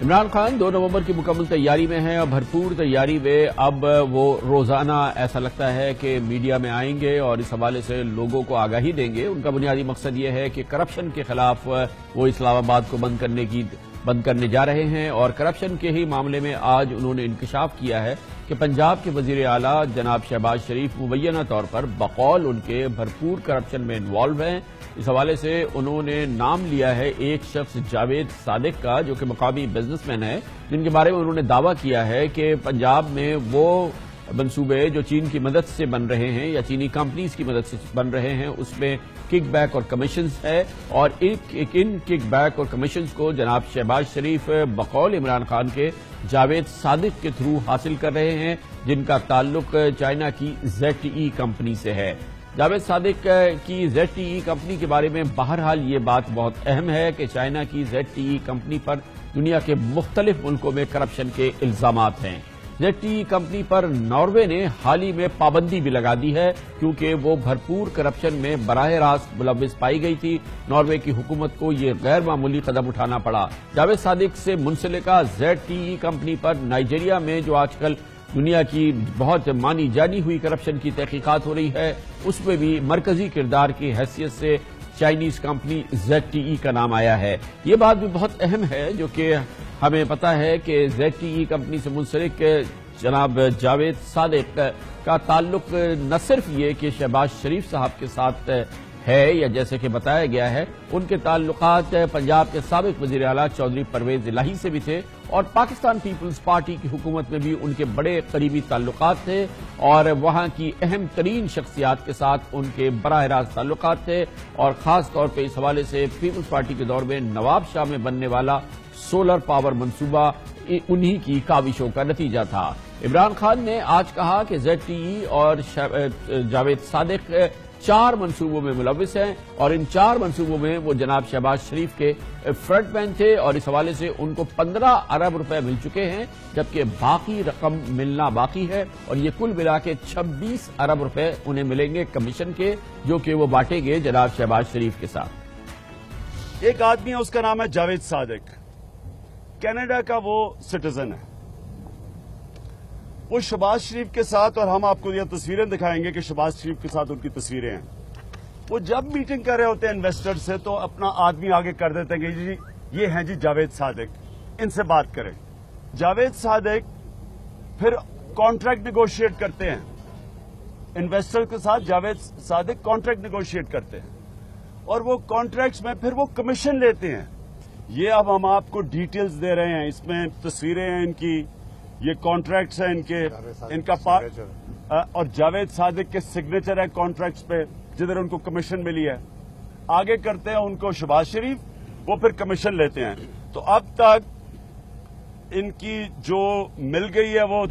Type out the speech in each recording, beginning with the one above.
عمران خان 2 نومبر کی مکمل تیاری میں ہیں اور بھرپور تیاری میں اب وہ روزانہ ایسا لگتا ہے کہ میڈیا میں آئیں گے اور اس حوالے سے لوگوں کو آگاہی دیں گے۔ ان کا بنیادی مقصد یہ ہے کہ کرپشن کے خلاف وہ اسلام آباد کو بند کرنے جا رہے ہیں، اور کرپشن کے ہی معاملے میں آج انہوں نے انکشاف کیا ہے کہ پنجاب کے وزیر اعلیٰ جناب شہباز شریف مبینہ طور پر بقول ان کے بھرپور کرپشن میں انوالو ہیں۔ اس حوالے سے انہوں نے نام لیا ہے ایک شخص جاوید صادق کا، جو کہ مقامی بزنس مین ہے، جن کے بارے میں انہوں نے دعویٰ کیا ہے کہ پنجاب میں وہ منصوبے جو چین کی مدد سے بن رہے ہیں یا چینی کمپنیز کی مدد سے بن رہے ہیں اس میں کک بیک اور کمیشنز ہے، اور ان کک بیک اور کمیشنز کو جناب شہباز شریف بقول عمران خان کے جاوید صادق کے تھرو حاصل کر رہے ہیں، جن کا تعلق چائنا کی ZTE کمپنی سے ہے۔ جاوید صادق کی ZTE کمپنی کے بارے میں بہرحال یہ بات بہت اہم ہے کہ چائنا کی ZTE کمپنی پر دنیا کے مختلف ملکوں میں کرپشن کے الزامات ہیں۔ ZTE کمپنی پر ناروے نے حال ہی میں پابندی بھی لگا دی ہے کیونکہ وہ بھرپور کرپشن میں براہ راست ملوث پائی گئی تھی۔ ناروے کی حکومت کو یہ غیر معمولی قدم اٹھانا پڑا۔ جاوید صادق سے منسلکہ ZTE کمپنی پر نائجیریا میں جو آج کل دنیا کی بہت مانی جانی ہوئی کرپشن کی تحقیقات ہو رہی ہے، اس میں بھی مرکزی کردار کی حیثیت سے چائنیز کمپنی ZTE کا نام آیا ہے۔ یہ بات بھی بہت اہم ہے جو کہ ہمیں پتا ہے کہ ZTE کمپنی سے منسلک جناب جاوید صادق کا تعلق نہ صرف یہ کہ شہباز شریف صاحب کے ساتھ ہے یا جیسے کہ بتایا گیا ہے، ان کے تعلقات پنجاب کے سابق وزیر اعلیٰ چودھری پرویز الہی سے بھی تھے، اور پاکستان پیپلز پارٹی کی حکومت میں بھی ان کے بڑے قریبی تعلقات تھے، اور وہاں کی اہم ترین شخصیات کے ساتھ ان کے براہ راست تعلقات تھے، اور خاص طور پہ اس حوالے سے پیپلز پارٹی کے دور میں نواب شاہ میں بننے والا سولر پاور منصوبہ انہی کی کاوشوں کا نتیجہ تھا۔ عمران خان نے آج کہا کہ ZTE اور جاوید صادق 4 منصوبوں میں ملوث ہیں، اور ان 4 منصوبوں میں وہ جناب شہباز شریف کے فرنٹ مین تھے، اور اس حوالے سے ان کو 15 ارب روپے مل چکے ہیں، جبکہ باقی رقم ملنا باقی ہے، اور یہ کل ملا کے 26 ارب روپے انہیں ملیں گے کمیشن کے، جو کہ وہ بانٹیں گے جناب شہباز شریف کے ساتھ۔ ایک آدمی ہے، اس کا نام ہے جاوید صادق، کینیڈا کا وہ سٹیزن ہے۔ وہ شہباز شریف کے ساتھ، اور ہم آپ کو یہ تصویریں دکھائیں گے کہ شہباز شریف کے ساتھ ان کی تصویریں ہیں، وہ جب میٹنگ کر رہے ہوتے ہیں انویسٹر سے تو اپنا آدمی آگے کر دیتے ہیں کہ جی یہ ہیں جی جاوید صادق، ان سے بات کریں۔ جاوید صادق پھر کانٹریکٹ نیگوشیٹ کرتے ہیں انویسٹر کے ساتھ، جاوید صادق کانٹریکٹ نیگوشیٹ کرتے ہیں، اور وہ کانٹریکٹس میں پھر وہ کمیشن لیتے ہیں۔ یہ اب ہم آپ کو ڈیٹیلز دے رہے ہیں، اس میں تصویریں ہیں ان کی، یہ کانٹریکٹس ہیں ان کا اور جاوید صادق کے سگنیچر ہے کانٹریکٹس پہ جدھر ان کو کمیشن ملی ہے۔ آگے کرتے ہیں ان کو شہباز شریف، وہ پھر کمیشن لیتے ہیں۔ تو اب تک ان کی جو مل گئی ہے وہ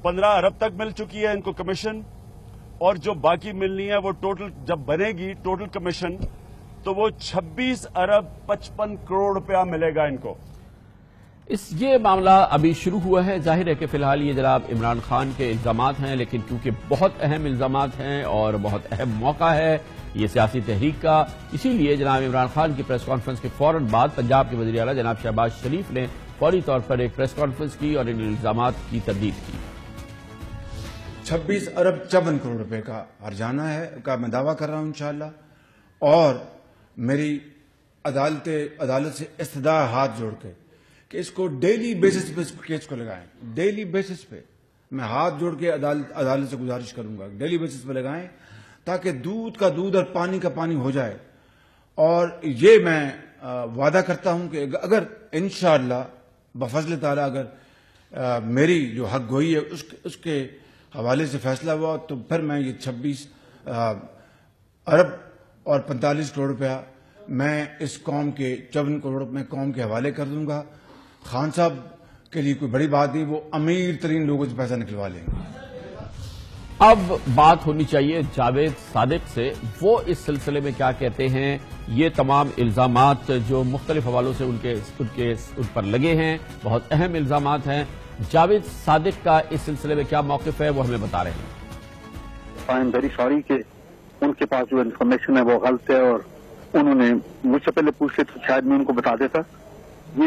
15 ارب تک مل چکی ہے ان کو کمیشن، اور جو باقی ملنی ہے وہ ٹوٹل جب بنے گی ٹوٹل کمیشن تو وہ 26 ارب 55 کروڑ روپیہ ملے گا ان کو۔ یہ معاملہ ابھی شروع ہوا ہے، ظاہر ہے کہ فی الحال یہ جناب عمران خان کے الزامات ہیں، لیکن کیونکہ بہت اہم الزامات ہیں اور بہت اہم موقع ہے یہ سیاسی تحریک کا، اسی لیے جناب عمران خان کی پریس کانفرنس کے فوراً بعد پنجاب کے وزیر اعلیٰ جناب شہباز شریف نے فوری طور پر ایک پریس کانفرنس کی اور ان الزامات کی تردید کی۔ 26 ارب 54 کروڑ روپے کا ہرجانہ ہے کا میں دعویٰ کر رہا ہوں انشاءاللہ، اور میری عدالت سے استدعا ہاتھ جوڑ کے کہ اس کو ڈیلی بیسس پہ اس کیس کو لگائیں، ڈیلی بیسس پہ میں ہاتھ جوڑ کے عدالت سے گزارش کروں گا ڈیلی بیسس پہ لگائیں، تاکہ دودھ کا دودھ اور پانی کا پانی ہو جائے۔ اور یہ میں وعدہ کرتا ہوں کہ اگر انشاءاللہ بفضل تعالیٰ اگر میری جو حق گوئی ہے اس کے حوالے سے فیصلہ ہوا تو پھر میں یہ 26 ارب اور 45 کروڑ روپیہ میں اس قوم کے 54 کروڑ میں قوم کے حوالے کر دوں گا۔ خان صاحب کے لیے کوئی بڑی بات نہیں، وہ امیر ترین لوگوں سے پیسہ نکلوا لیں گے۔ اب بات ہونی چاہیے جاوید صادق سے، وہ اس سلسلے میں کیا کہتے ہیں۔ یہ تمام الزامات جو مختلف حوالوں سے ان پر لگے ہیں بہت اہم الزامات ہیں۔ جاوید صادق کا اس سلسلے میں کیا موقف ہے وہ ہمیں بتا رہے ہیں۔ آئی ایم ویری سوری کہ ان کے پاس جو انفارمیشن ہے وہ غلط ہے، اور انہوں نے مجھ سے پہلے پوچھ لے تو شاید میں ان کو بتا دیتا۔ یہ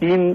3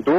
2